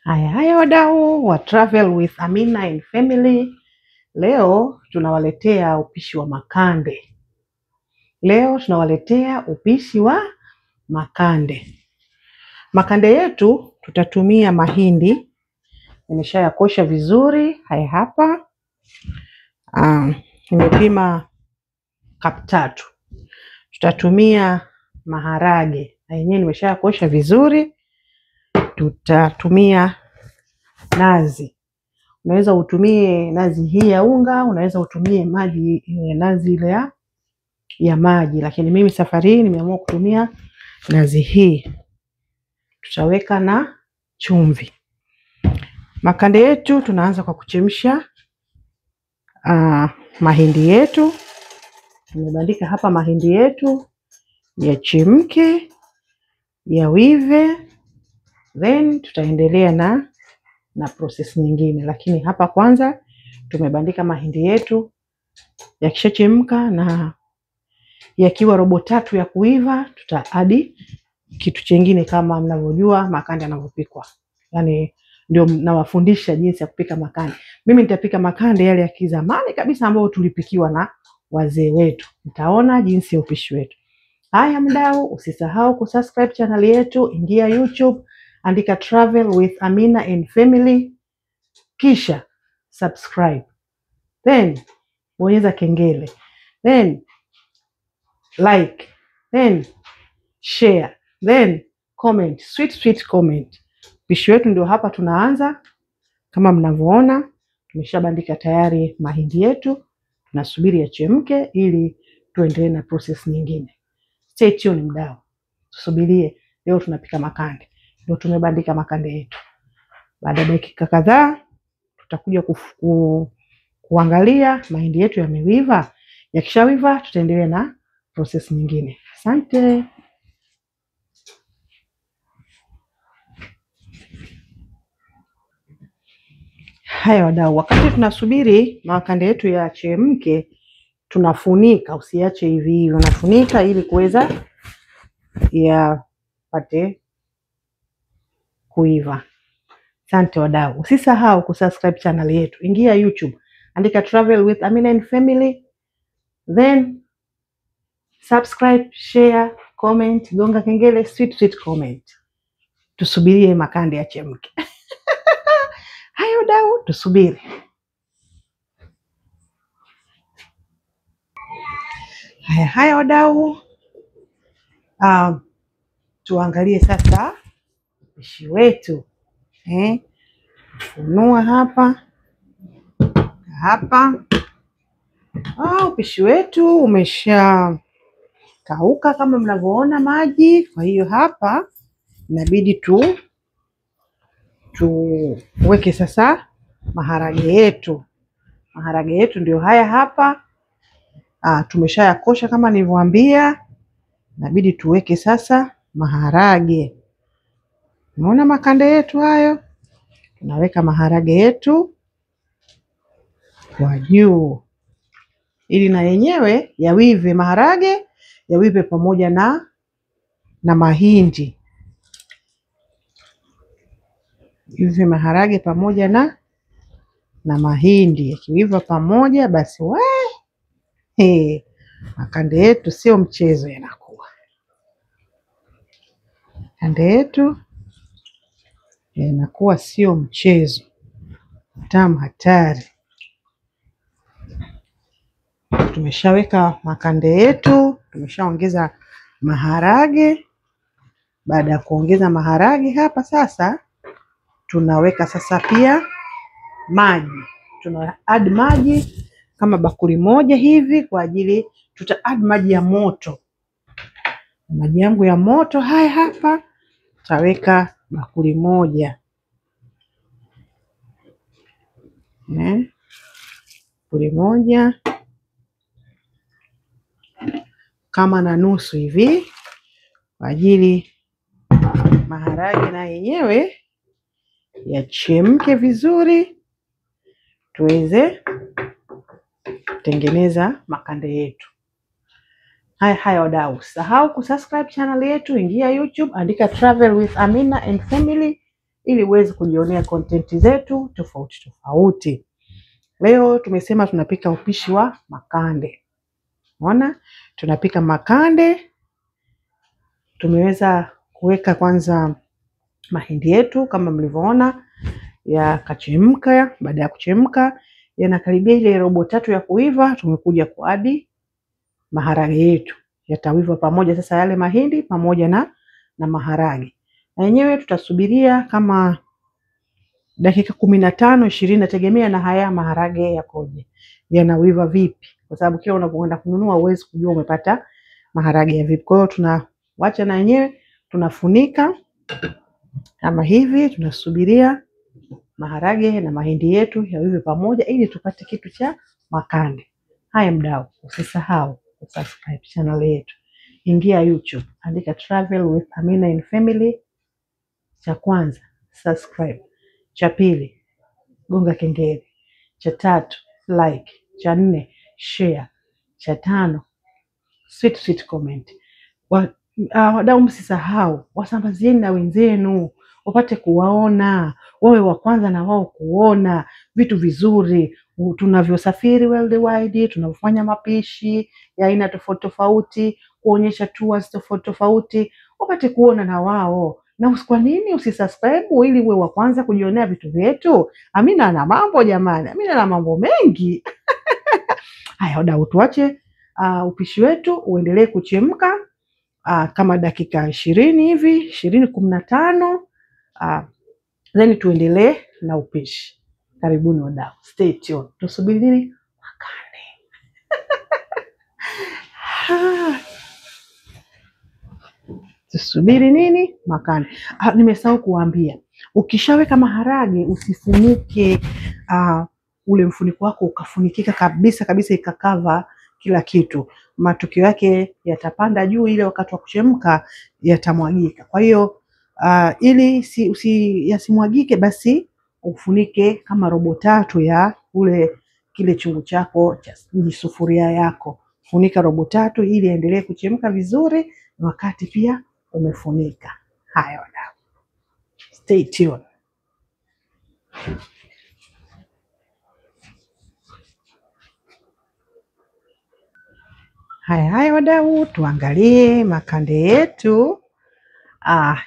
Haya wadau wa Travel with Amina and Family. Leo tunawaletea upishi wa makande. Makande yetu tutatumia mahindi. Nimeshayakosha vizuri. Haya hapa. Nimepima cup 3. Tutatumia maharage. Na yenyewe nimeshayakosha vizuri. Tutatumia nazi. Unaweza utumie nazi hii ya unga, unaweza utumie maji, nazi ile ya maji, lakini mimi safari hii nimeamua kutumia nazi hii. Tutaweka na chumvi. Makande yetu tunaanza kwa kuchemsha mahindi yetu. Tumebandika hapa mahindi yetu yachemke, yawive, then tutaendelea na process nyingine, lakini hapa kwanza tumebandika mahindi yetu. Yakishachemka na yakiwa robo 3 ya kuiva, tutaadi kitu kingine kama mnavyojua makande yanavyopikwa. Yaani ndio nawafundisha jinsi ya kupika makande. Mimi nitapika makande yale ya kizamani kabisa ambayo tulipikiwa na wazee wetu. Mtaona jinsi ya upishi wetu. Haya mdau, usisahau kusubscribe channel yetu, ingia YouTube, andika Travel with Amina and Family, kisha subscribe, then bonyeza kengele, then like, then share, then comment, sweet comment. Pishi wetu ndio hapa tunaanza. Kama mnavyoona tumeshabandika tayari mahindi yetu, tunasubiri yachemke ili tuendelee na process nyingine. Stay tuned mdau, tusubirie. Leo tunapika makande. Ndio tumebandika makande yetu. Baada ya dakika kadhaa tutakuja kuangalia mahindi yetu yamewiva. Yakishawiva tutaendelea na process nyingine. Asante. Haya wadau, wakati tunasubiri makande yetu yachemke, tunafunika. Usiache hivi hivi, unafunika ili kuweza yapate kuiva. Asante wadau. Usisahau kusubscribe channel yetu. Ingia YouTube, andika Travel with Amina and Family, then subscribe, share, comment, gonga kengele, sweet comment. Tusubirie makande yachemke. Haya wadau, tusubiri. Haya wadau. Tuangalie sasa upishi wetu. Funua hapa. Upishi wetu umesha kauka kama mnavyoona maji. Kwa hiyo hapa inabidi tuweke sasa maharage yetu. Maharage yetu ndio haya hapa. Tumeshayakosha kama nilivyowaambia. Inabidi tuweke sasa maharage. Unaona makande yetu hayo? Tunaweka maharage yetu kwa juu ili na yenyewe yawive. Maharage yawive pamoja na mahindi. Hivi maharage pamoja na mahindi yakiwiva pamoja, basi makande yetu sio mchezo yanakuwa. Makande yetu yanakuwa sio mchezo, tamu hatari. Tumeshaweka makande yetu, tumeshaongeza maharage. Baada ya kuongeza maharage hapa sasa tunaweka sasa pia maji. Tuna add maji kama bakuli moja hivi kwa ajili tuta add maji ya moto. Maji yangu ya moto haya hapa. Tutaweka bakuli moja. Bakuli moja kama na nusu hivi kwa ajili maharage na yenyewe yachemke vizuri tuweze kutengeneza makande yetu. Haya wadau, usisahau kusubscribe channel yetu, ingia YouTube, andika Travel with Amina and Family ili uweze kujionea content zetu tofauti tofauti. Leo tumesema tunapika upishi wa makande. Unaona? Tunapika makande. Tumeweza kuweka kwanza mahindi yetu kama mlivyoona yakachemka. Baada ya kuchemka yanakaribia ile robo tatu ya kuiva, tumekuja kuadi maharage yetu. Yatawiva pamoja sasa yale mahindi pamoja na maharage. Na yenyewe tutasubiria kama dakika 15-20, nategemea na haya maharage yakoje, yanawiva vipi, kwa sababu kila unapoenda kununua huwezi kujua umepata maharage ya vipi. Kwa hiyo tunawacha na yenyewe, tunafunika kama hivi, tunasubiria maharage na mahindi yetu yawive pamoja ili tupate kitu cha makande. Haya mdau, usisahau kusubscribe channel yetu. Ingia YouTube, andika Travel with Amina and Family. Cha kwanza subscribe, cha pili gonga kengele, cha tatu like, cha nne share, cha tano sweet comment. Wadau, msisahau wasambazieni na wenzenu wapate kuwaona, wawe wa kwanza na wao kuona vitu vizuri tunavyosafiri worldwide, tunavyofanya mapishi ya aina tofauti tofauti, kuonyesha tours tofauti tofauti, wapate kuona na wao. Na kwa nini usisubscribe ili uwe wa kwanza kujionea vitu vyetu? Amina ana mambo jamani, Amina ana mambo mengi. Haya wadau, tuache upishi wetu uendelee kuchemka kama dakika 20 hivi, 20-15, then tuendelee na upishi. Karibuni wadau, stay tuned. Tusubiri makande. Tusubiri nini? Makande. Nimesahau kuambia, ukishaweka maharage usifunike ule mfuniko wako ukafunikika kabisa kabisa ikakava kila kitu. Matokeo yake yatapanda juu, ile wakati wa kuchemka yatamwagika. Kwa hiyo ili yasimwagike, basi ufunike kama robo tatu ya kile chungu chako cha sufuria yako. Funika robo tatu ili endelee kuchemka vizuri wakati pia umefunika. Haya wadau, stay tuned. Haya wadau, tuangalie makande yetu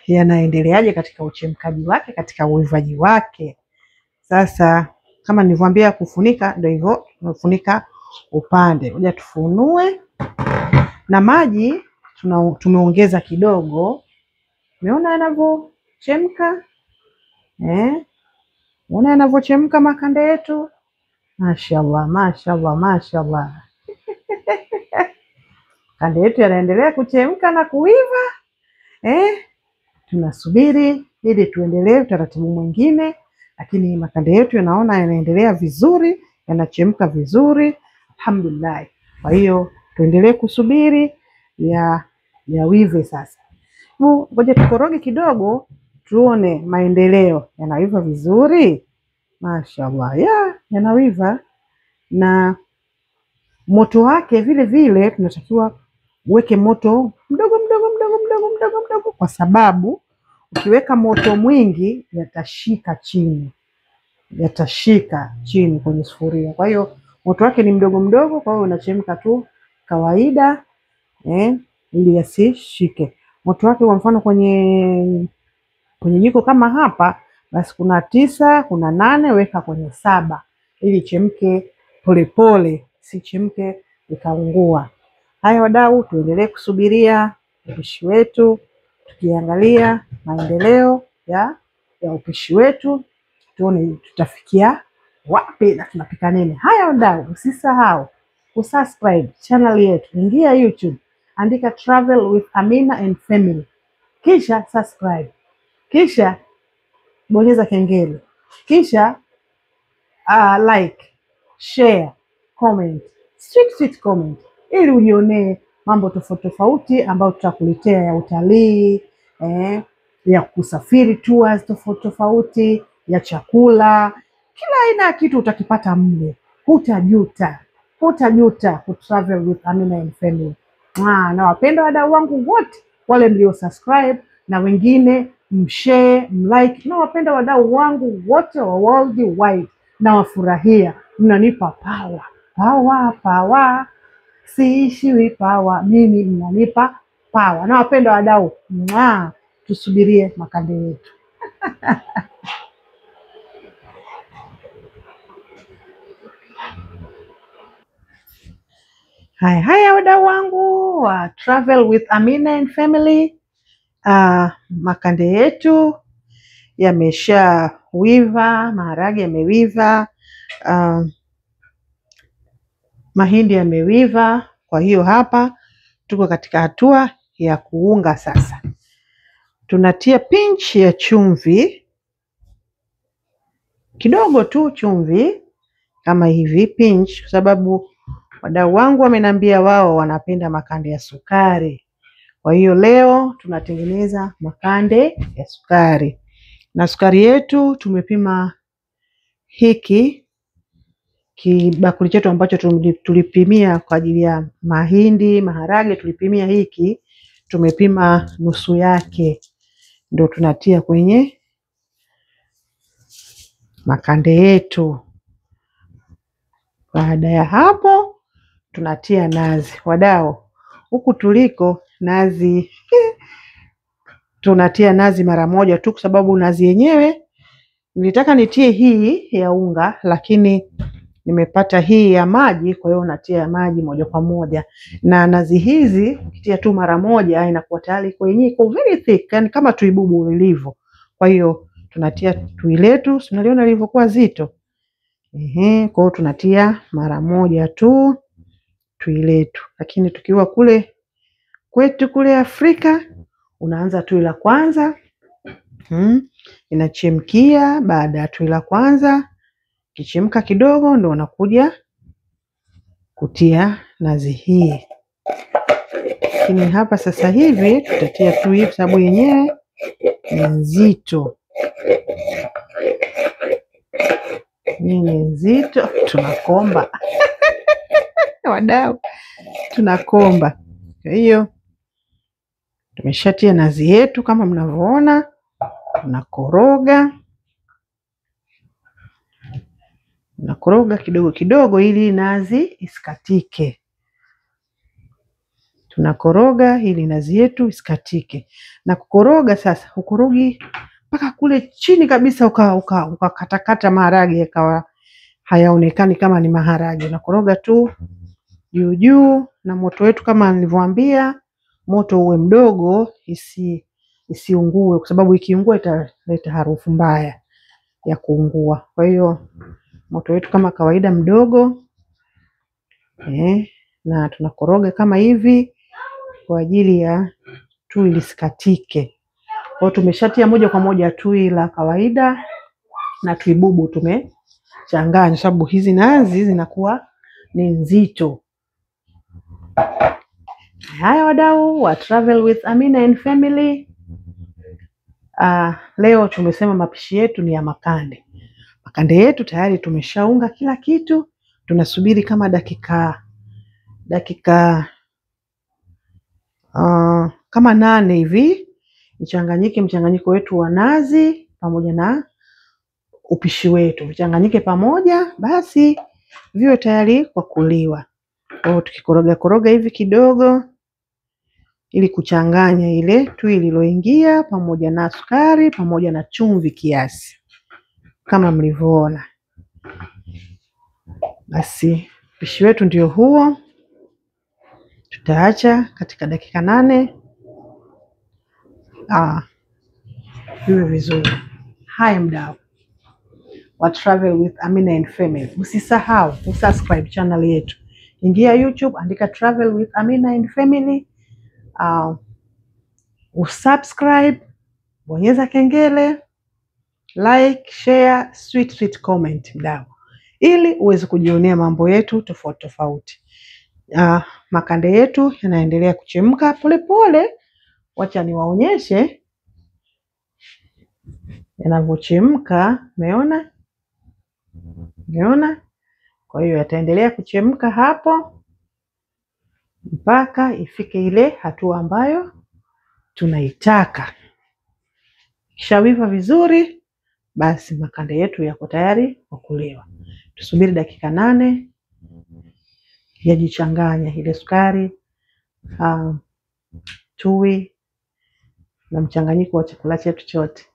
yanaendeleaje katika uchemkaji wake, katika uivaji wake. Sasa kama nilivyoambia kufunika, ndio hivyo, tunafunika upande. Ngoja tufunue. Na maji tumeongeza kidogo. Umeona yanavyochemka? Unaona yanavyochemka makande yetu? Mashaallah, mashaallah, mashaallah. Kande yetu yanaendelea kuchemka na kuiva. Tunasubiri ili tuendelee utaratibu mwingine, lakini makande yetu yanaona yanaendelea vizuri, yanachemka vizuri, alhamdulillah. Kwa hiyo tuendelee kusubiri yawive sasa. Ngoja tukoroge kidogo tuone maendeleo. Yanaiva vizuri, mashaallah, yanawiva. Na moto wake vile vile tunatakiwa uweke moto mdogo mdogo mdogo mdogo mdogo mdogo, kwa sababu ukiweka moto mwingi yatashika chini kwenye sufuria. Kwa hiyo moto wake ni mdogo mdogo, kwa hiyo unachemka tu kawaida ili yasishike. Moto wake kwa mfano kwenye jiko kama hapa, basi kuna 9, kuna 8, weka kwenye 7 ili chemke polepole, si chemke ikaungua. Haya wadau, tuendelee kusubiria upishi wetu, tukiangalia maendeleo ya upishi wetu, tuone tutafikia wapi na tunapika nini. Haya wadau, usisahau kusubscribe channel yetu. Ingia YouTube, andika Travel with Amina and Family, kisha subscribe, kisha bonyeza kengele, kisha like, share, comment, sweet comment, ili ujionee mambo tofauti tofauti ambayo tutakuletea ya utalii, ya kusafiri, tours tofauti tofauti, ya chakula, kila aina ya kitu utakipata mle. Hutajuta kutravel with Amina and Family. Na wapenda wadau wangu wote wale mlio subscribe na wengine mshare, mlike. Nawapenda wadau wangu wote wa worldwide, nawafurahia, mnanipa power. Power, siishiwi power, mimi mnanipa power. Nawapenda wadau, tusubirie makande yetu. Haya wadau wangu wa Travel with Amina and Family. Makande yetu yamesha wiva, maharage yamewiva, mahindi yamewiva. Kwa hiyo hapa tuko katika hatua ya kuunga sasa. Tunatia pinch ya chumvi kidogo tu, chumvi kama hivi pinch, kwa sababu wadau wangu wamenambia wao wanapenda makande ya sukari. Kwa hiyo leo tunatengeneza makande ya sukari, na sukari yetu tumepima hiki kibakuli chetu ambacho tulipimia kwa ajili ya mahindi, maharage, tulipimia hiki, tumepima nusu yake, ndio tunatia kwenye makande yetu. Baada ya hapo tunatia nazi. Wadau, huku tuliko nazi tunatia nazi mara moja tu, kwa sababu nazi yenyewe nilitaka nitie hii ya unga, lakini nimepata hii ya maji, kwa hiyo natia ya maji moja kwa moja. Na nazi hizi ukitia tu mara moja inakuwa tayari kwenye iko very thick, yani kama tui bubu lilivyo. Kwa hiyo tunatia tui letu, unaliona lilivyokuwa zito. Kwa hiyo tunatia mara moja tu tui letu. Lakini tukiwa kule kwetu kule Afrika, unaanza tui la kwanza, inachemkia. Baada ya tui la kwanza kichemka kidogo, ndio unakuja kutia nazi hii. Lakini hapa sasa hivi tutatia tui kwa sababu yenyewe ni nzito. Ni nzito, tunakomba wadau, tunakomba. Kwa hiyo tumeshatia nazi yetu kama mnavyoona, nakoroga kidogo kidogo ili nazi isikatike. Tunakoroga ili nazi yetu isikatike. Na kukoroga sasa, ukorogi mpaka kule chini kabisa, ukakatakata maharage yakawa hayaonekani kama ni maharage. Nakoroga tu juu juu, na moto wetu kama nilivyowaambia, moto uwe mdogo, isiungue, kwa sababu ikiungua italeta harufu mbaya ya kuungua. Kwa hiyo moto wetu kama kawaida mdogo, na tunakoroga kama hivi kwa ajili ya tui lisikatike. Kwa hiyo tumeshatia moja kwa moja tui la kawaida na tui bubu tumechanganya, sababu hizi nazi zinakuwa ni nzito. Haya wadau wa Travel with Amina and Family. Leo tumesema mapishi yetu ni ya makande. Makande yetu tayari tumeshaunga kila kitu. Tunasubiri kama dakika kama 8 hivi ichanganyike, mchanganyiko wetu wa nazi pamoja na upishi wetu vichanganyike pamoja, basi viwe tayari kwa kuliwa. Tukikoroga koroga hivi kidogo ili kuchanganya ile tui liloingia pamoja na sukari pamoja na chumvi kiasi kama mlivyoona. Basi upishi wetu ndio huo. Tutaacha katika dakika 8 viwe vizuri. Haya mdau wa Travel with Amina and Family, usisahau usubscribe channel yetu. Ingia YouTube, andika Travel with Amina and Family, usubscribe, bonyeza kengele, like, share, sweet comment mdau, ili uweze kujionea mambo yetu tofauti tofauti. Makande yetu yanaendelea kuchemka polepole. Wacha niwaonyeshe yanavyochemka. Umeona? Kwa hiyo yataendelea kuchemka hapo mpaka ifike ile hatua ambayo tunaitaka. Kishawiva vizuri, basi makande yetu yako tayari kwa kuliwa. Tusubiri dakika 8 yajichanganya ile sukari, tui na mchanganyiko wa chakula chetu chote.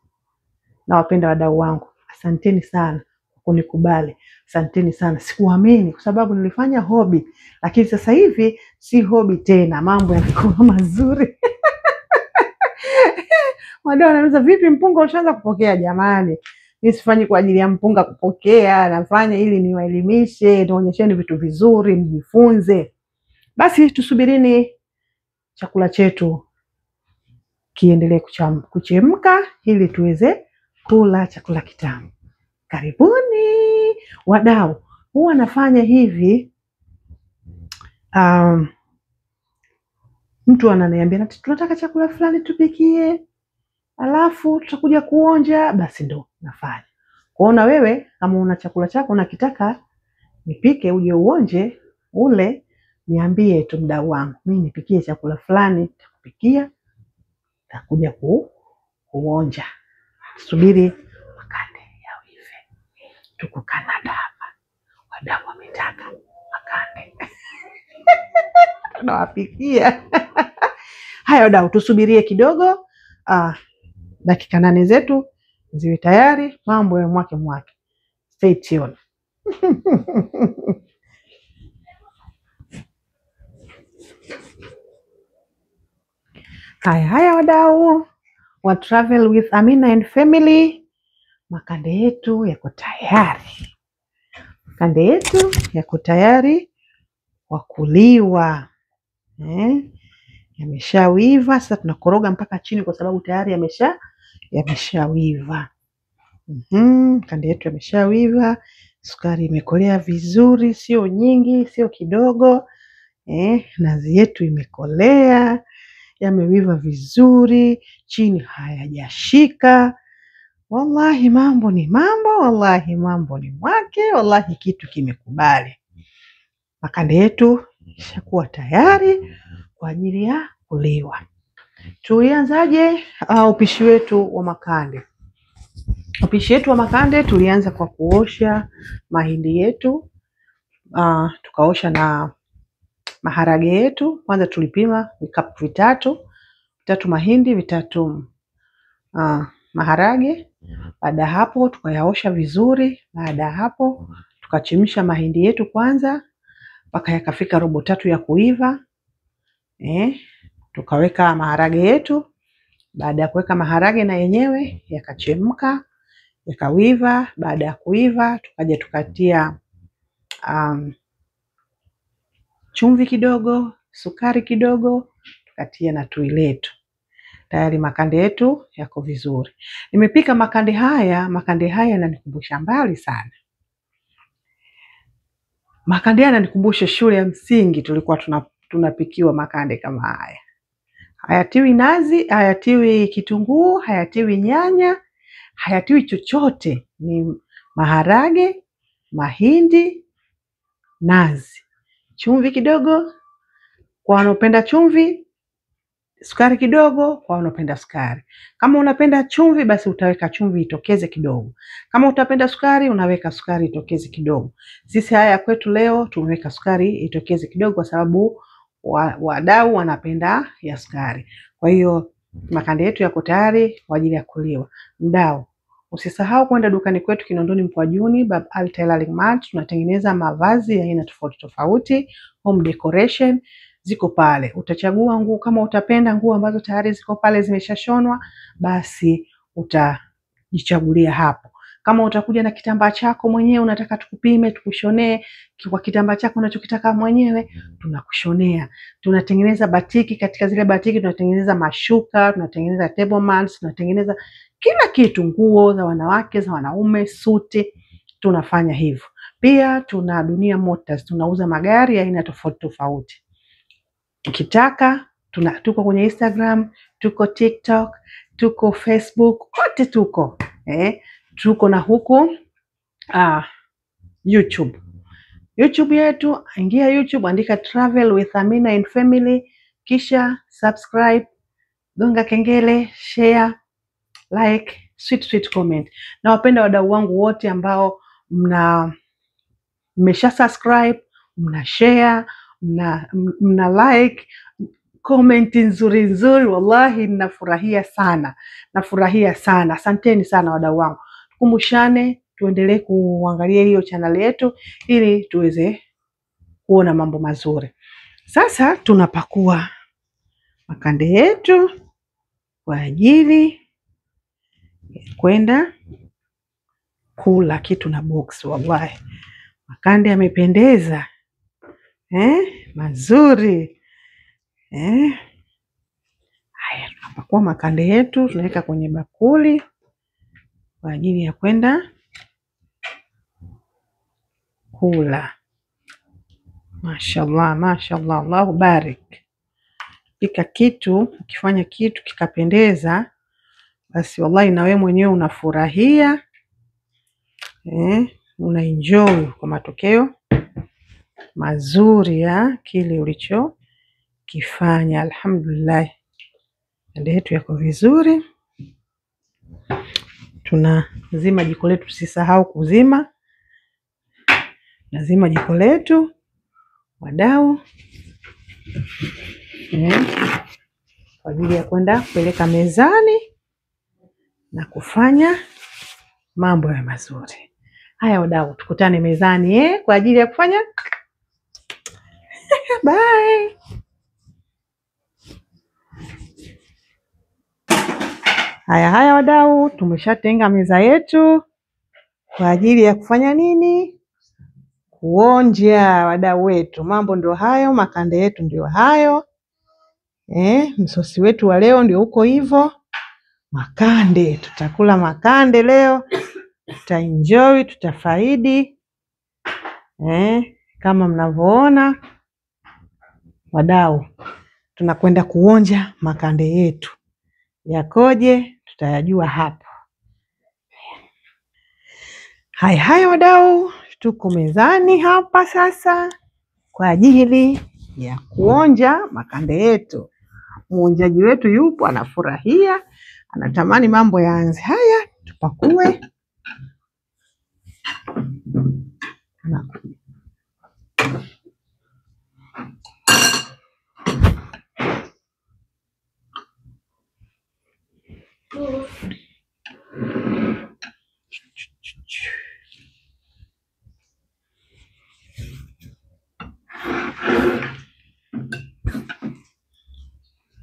Na wapenda wadau wangu, asanteni sana kwa kunikubali. Asanteni sana. Sikuamini kwa sababu nilifanya hobby, lakini sasa hivi si hobby tena, mambo yamekuwa mazuri. Wadau wanauliza vipi mpunga ushaanza kupokea? Jamani, mimi sifanyi kwa ajili ya mpunga kupokea, nafanya ili niwaelimishe, nionyesheni vitu vizuri, mjifunze. Basi tusubirini chakula chetu kiendelee kuchemka ili tuweze kula chakula kitamu. Karibuni wadau. Huwa nafanya hivi, mtu ananiambia tunataka chakula fulani tupikie, alafu tutakuja kuonja, basi ndo nafanya. Kwaona wewe kama una chakula chako unakitaka nipike uje uonje ule, niambie tu mdau wangu, mimi nipikie chakula fulani, nitakupikia, nitakuja kuonja. Subiri makande yawive. Tuko Canada hapa. Wadau wametaka makande. Tunawapikia. Haya wadau, tusubirie kidogo. Dakika 8 zetu ziwe tayari, mambo ya mwake. Stay tuned. Haya wadau wa Travel with Amina and Family, makande yetu yako tayari. Makande yetu yako tayari kwa kuliwa. Yameshawiva, sasa tunakoroga mpaka chini kwa sababu tayari yameshawiva. Makande yetu yameshawiva, sukari imekolea vizuri, sio nyingi, sio kidogo. Nazi yetu imekolea, yamewiva vizuri, chini hayajashika. Wallahi mambo ni mambo, wallahi mambo ni mwake, wallahi kitu kimekubali. Makande yetu yashakuwa tayari kwa ajili ya kuliwa. Tulianzaje upishi wetu wa makande? Upishi wetu wa makande tulianza kwa kuosha mahindi yetu, tukaosha na maharage yetu. Kwanza tulipima vikapu vitatu mahindi, 3 maharage. Baada hapo tukayaosha vizuri. Baada hapo tukachemsha mahindi yetu kwanza mpaka yakafika 1/3 ya kuiva. Tukaweka maharage yetu. Baada ya kuweka maharage na yenyewe yakachemka, yakawiva. Baada ya kuiva tukaja tukatia chumvi kidogo, sukari kidogo, tukatia na tui letu. Tayari makande yetu yako vizuri. Nimepika makande haya yananikumbusha mbali sana. Makande haya yananikumbusha shule ya msingi, tulikuwa tunapikiwa makande kama haya. Hayatiwi nazi, hayatiwi kitunguu, hayatiwi nyanya, hayatiwi chochote. Ni maharage, mahindi, nazi, chumvi kidogo kwa wanaopenda chumvi, sukari kidogo kwa wanaopenda sukari. Kama unapenda chumvi basi utaweka chumvi itokeze kidogo. Kama utapenda sukari unaweka sukari itokeze kidogo. Sisi haya kwetu leo tumeweka sukari itokeze kidogo kwa sababu wadau wanapenda ya sukari. Kwa hiyo makande yetu yako tayari kwa ajili ya kuliwa. Mdau, usisahau kwenda dukani kwetu Kinondoni Mkwajuni, Bab Ali Tailoring Mart. Tunatengeneza mavazi ya aina tofauti tofauti, home decoration ziko pale. Utachagua nguo, kama utapenda nguo ambazo tayari ziko pale zimeshashonwa, basi utajichagulia hapo. Kama utakuja na kitambaa chako mwenyewe unataka tukupime tukushonee kwa kitambaa chako unachokitaka mwenyewe, tunakushonea. Tunatengeneza batiki, katika zile batiki tunatengeneza mashuka, tunatengeneza table mats, tunatengeneza kila kitu, nguo za wanawake, za wanaume, suti, tunafanya hivyo. Pia tuna Dunia Motors, tunauza magari ya aina tofauti tofauti. Ukitaka tuko kwenye Instagram, tuko TikTok, tuko Facebook, kote tuko. Tuko na huku YouTube. YouTube yetu, ingia YouTube, andika Travel with Amina and Family, kisha subscribe, gonga kengele, share, like, sweet comment. Na wapenda wadau wangu wote ambao mmesha subscribe, mna share, mna like, comment nzuri, wallahi nafurahia sana. Asanteni sana wadau wangu. Tukumbushane tuendelee kuangalia hiyo channel yetu ili tuweze kuona mambo mazuri. Sasa tunapakua makande yetu kwa ajili ya kwenda kula kitu na box. Wallahi makande yamependeza, mazuri. Haya, tunapakua makande yetu, tunaweka kwenye bakuli kwa ajili ya kwenda kula. Mashallah, Allahu barik. Pika kitu, ukifanya kitu kikapendeza, basi wallahi na wewe mwenyewe unafurahia, unaenjoy kwa matokeo mazuri ya kile ulichokifanya. Alhamdulillah, makande yetu yako vizuri. Tunazima jiko letu, tusisahau kuzima. Lazima jiko letu wadau, kwa ajili ya kwenda kupeleka mezani na kufanya mambo ya mazuri. Haya wadau, tukutane mezani kwa ajili ya kufanya bye. Haya wadau, tumeshatenga meza yetu kwa ajili ya kufanya nini? Kuonja wadau wetu. Mambo ndio hayo, makande yetu ndio hayo. Msosi wetu wa leo ndio uko hivyo. Makande, tutakula makande leo. Tutaenjoy, tutafaidi. Kama mnavyoona wadau, tunakwenda kuonja makande yetu. Yakoje tutayajua hapo. Haya wadau, tuko mezani hapa sasa kwa ajili ya kuonja makande yetu. Muonjaji wetu yupo, anafurahia, anatamani mambo yaanze. Haya, tupakue.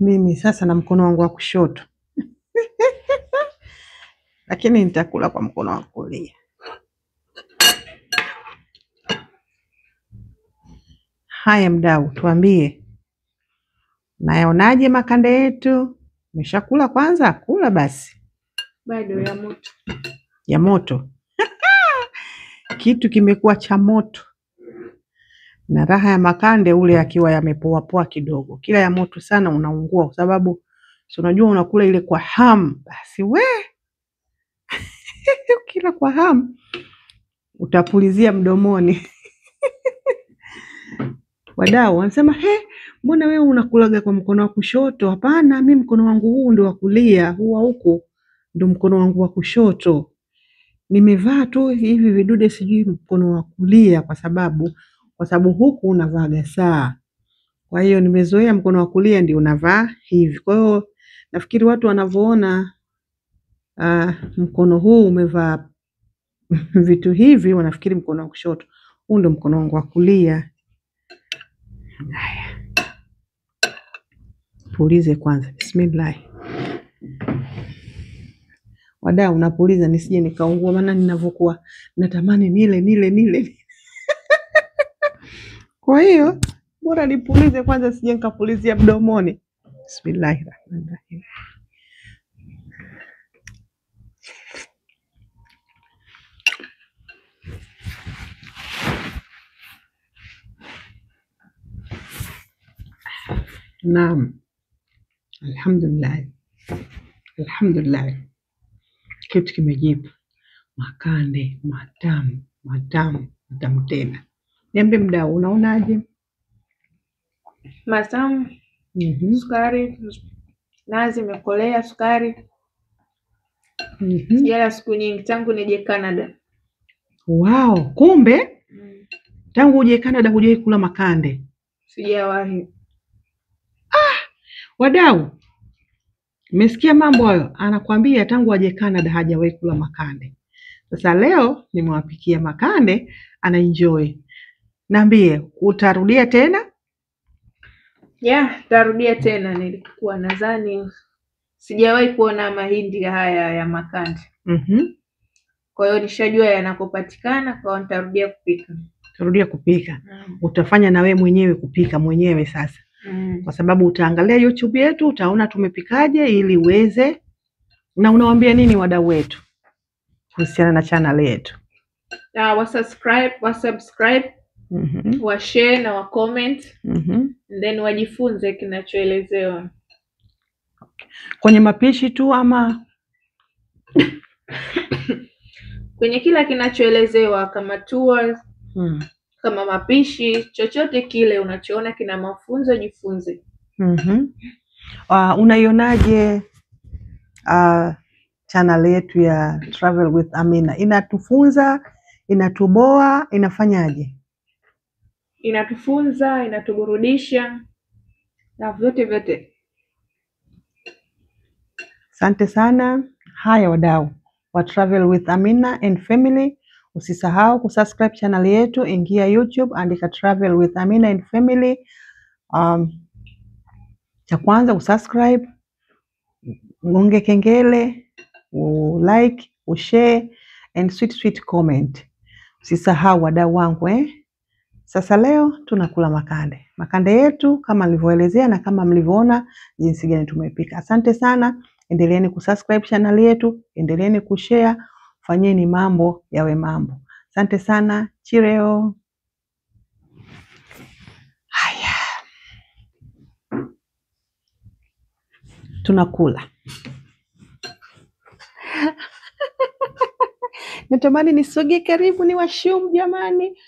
Mimi sasa na mkono wangu wa kushoto lakini nitakula kwa mkono wa kulia. Haya mdau, tuambie nayaonaje makande yetu? Umeshakula kwanza? Kula basi. Bado ya moto. Ya moto. Kitu kimekuwa cha moto. Na raha ya makande ule akiwa yamepoa poa kidogo. Kila ya moto sana unaungua, kwa sababu si unajua unakula ile kwa hamu. Basi kila kwa hamu utapulizia mdomoni. Wadau wanasema, mbona wewe unakulaga kwa mkono wa kushoto? Hapana, mimi mkono wangu huu ndio wa kulia, huwa huko ndio mkono wangu wa kushoto. Nimevaa tu hivi vidude sijui mkono wa kulia kwa sababu huku unavaa saa. Kwa hiyo nimezoea mkono wa kulia ndio unavaa hivi. Kwa hiyo nafikiri watu wanavyoona mkono huu umevaa vitu hivi wanafikiri mkono wa kushoto. Huu ndio mkono wangu wa kulia. Haya. Pulize kwanza. Bismillah. Wadau, unapuliza nisije nikaungua, maana ninavyokuwa natamani nile. Kwa hiyo bora nipulize kwanza sije nikapulizia mdomoni. Bismillahirrahmanirrahim. Naam. Alhamdulillah. Kitu kimejibu. Makande matamu tena. Niambie mdau, unaonaje? Matamu. Sukari, nazi imekolea, sukari. Sijala siku nyingi tangu nije Canada. Wow, kumbe tangu uje Canada hujawahi kula makande? Sijawahi. Wadau, mmesikia mambo hayo? Anakwambia tangu aje Canada hajawahi kula makande. Sasa leo nimewapikia makande, ana enjoy. Niambie, utarudia tena? Tarudia tena. Nilikuwa nadhani sijawahi kuona mahindi haya ya makande. Kwa hiyo nishajua yanakopatikana, kwa nitarudia kupika. Tarudia kupika. Utafanya na we mwenyewe kupika mwenyewe sasa. Kwa sababu utaangalia YouTube yetu, utaona tumepikaje ili uweze. Na unawaambia nini wadau wetu kuhusiana na channel yetu? Wasubscribe, washare na wacomment, then wajifunze kinachoelezewa. Kwenye mapishi tu ama kwenye kila kinachoelezewa, kama tours, kama mapishi, chochote kile unachoona kina mafunzo jifunze. Unaionaje channel yetu ya Travel with Amina? Inatufunza, inatuboa, inafanyaje? Inatufunza, inatuburudisha na vyote. Asante sana. Haya wadau wa Travel with Amina and Family, usisahau kusubscribe channel yetu. Ingia YouTube, andika Travel with Amina and Family. Cha kwanza usubscribe, gonge kengele, like, ushare and sweet comment. Usisahau wadau wangu Sasa leo tunakula makande. Makande yetu kama nilivyoelezea na kama mlivyoona jinsi gani tumepika. Asante sana. Endeleeni kusubscribe channel yetu, endeleeni kushare, fanyeni mambo yawe mambo. Asante sana. Chireo. Haya. Tunakula. Natamani nisoge karibu ni washumu jamani.